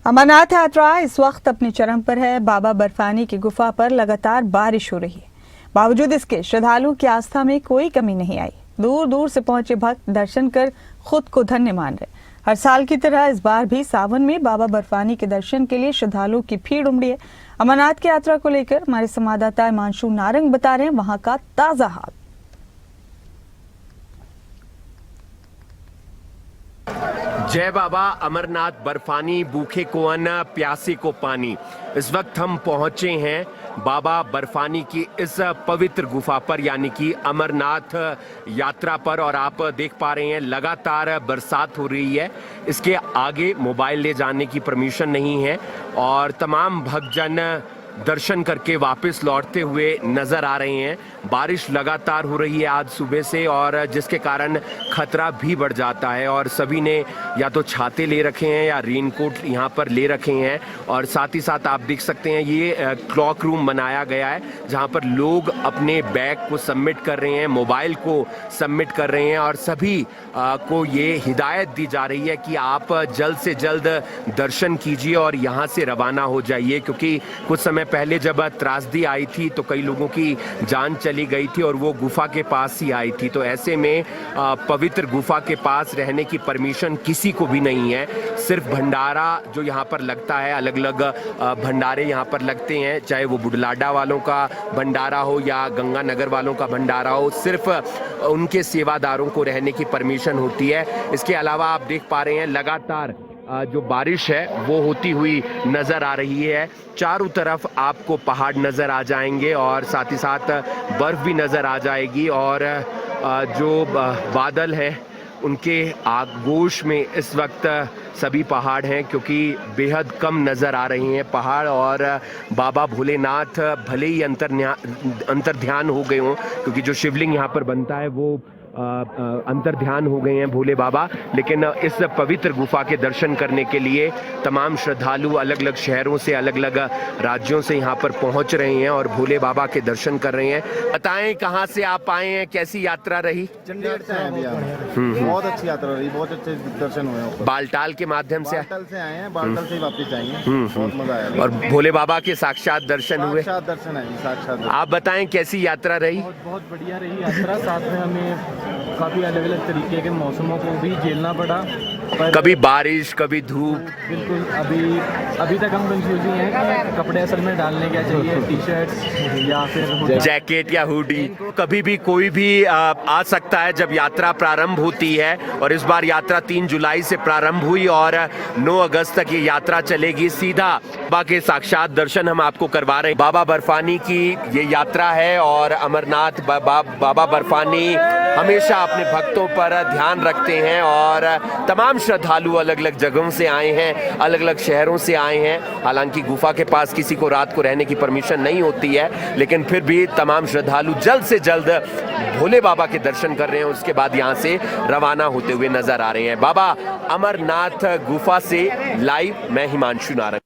अमरनाथ यात्रा इस वक्त अपने चरम पर है। बाबा बर्फानी की गुफा पर लगातार बारिश हो रही है। बावजूद इसके श्रद्धालुओं की आस्था में कोई कमी नहीं आई। दूर दूर से पहुंचे भक्त दर्शन कर खुद को धन्य मान रहे। हर साल की तरह इस बार भी सावन में बाबा बर्फानी के दर्शन के लिए श्रद्धालुओं की भीड़ उमड़ी है। अमरनाथ की यात्रा को लेकर हमारे संवाददाता हिमांशु नारंग बता रहे हैं वहां का ताजा हाल। जय बाबा अमरनाथ बर्फानी, भूखे को अन्न, प्यासे को पानी। इस वक्त हम पहुंचे हैं बाबा बर्फानी की इस पवित्र गुफा पर, यानी कि अमरनाथ यात्रा पर, और आप देख पा रहे हैं लगातार बरसात हो रही है। इसके आगे मोबाइल ले जाने की परमिशन नहीं है और तमाम भक्तजन दर्शन करके वापस लौटते हुए नजर आ रहे हैं। बारिश लगातार हो रही है आज सुबह से, और जिसके कारण खतरा भी बढ़ जाता है और सभी ने या तो छाते ले रखे हैं या रेनकोट यहाँ पर ले रखे हैं। और साथ ही साथ आप देख सकते हैं ये क्लॉक रूम बनाया गया है जहाँ पर लोग अपने बैग को सबमिट कर रहे हैं, मोबाइल को सबमिट कर रहे हैं, और सभी को ये हिदायत दी जा रही है कि आप जल्द से जल्द दर्शन कीजिए और यहाँ से रवाना हो जाइए, क्योंकि कुछ समय पहले जब त्रासदी आई थी तो कई लोगों की जान चली गई थी और वो गुफा के पास ही आई थी। तो ऐसे में पवित्र गुफा के पास रहने की परमिशन किसी को भी नहीं है। सिर्फ भंडारा जो यहाँ पर लगता है, अलग अलग भंडारे यहाँ पर लगते हैं, चाहे वो बुढ़लाडा वालों का भंडारा हो या गंगानगर वालों का भंडारा हो, सिर्फ उनके सेवादारों को रहने की परमिशन होती है। इसके अलावा आप देख पा रहे हैं लगातार जो बारिश है वो होती हुई नज़र आ रही है। चारों तरफ आपको पहाड़ नज़र आ जाएंगे और साथ ही साथ बर्फ़ भी नज़र आ जाएगी, और जो बादल हैं उनके आगोश में इस वक्त सभी पहाड़ हैं, क्योंकि बेहद कम नज़र आ रहे हैं पहाड़। और बाबा भोलेनाथ भले ही अंतर्ध्यान हो गए हों, क्योंकि जो शिवलिंग यहाँ पर बनता है वो अंतर्ध्यान हो गए हैं भोले बाबा, लेकिन इस पवित्र गुफा के दर्शन करने के लिए तमाम श्रद्धालु अलग अलग शहरों से, अलग अलग राज्यों से यहाँ पर पहुँच रहे हैं और भोले बाबा के दर्शन कर रहे हैं। बताएं कहाँ से आप आए हैं, कैसी यात्रा रही? चंडीगढ़ से आए हैं। बहुत अच्छी यात्रा रही, बहुत अच्छे दर्शन हुए। बालटाल के माध्यम से आए हैं, बालटाल से वापस जाएंगे। बहुत मजा आया और भोले बाबा के साक्षात दर्शन हुए। साक्षात। आप बताएं कैसी यात्रा रही? बहुत बढ़िया रही यात्रा। साथ में हमें काफ़ी अलग अलग तरीके के मौसमों को भी झेलना पड़ा, कभी बारिश कभी धूप। बिल्कुल अभी तक हम कंफ्यूज ही हैं कि कपड़े असल में डालने क्या चाहिए, टी शर्ट या फिर जैकेट या हुडी। कभी भी कोई भी आ सकता है जब यात्रा प्रारंभ होती है, और इस बार यात्रा 3 जुलाई से प्रारंभ हुई और 9 अगस्त तक ये यात्रा चलेगी। सीधा बाबा के साक्षात दर्शन हम आपको करवा रहे हैं। बाबा बर्फानी की ये यात्रा है और अमरनाथ बाबा बर्फानी हमेशा अपने भक्तों पर ध्यान रखते हैं, और तमाम श्रद्धालु अलग अलग जगहों से आए हैं, अलग अलग शहरों से आए हैं। हालांकि गुफा के पास किसी को रात को रहने की परमिशन नहीं होती है, लेकिन फिर भी तमाम श्रद्धालु जल्द से जल्द भोले बाबा के दर्शन कर रहे हैं, उसके बाद यहाँ से रवाना होते हुए नजर आ रहे हैं। बाबा अमरनाथ गुफा से लाइव मैं हिमांशु नारंग।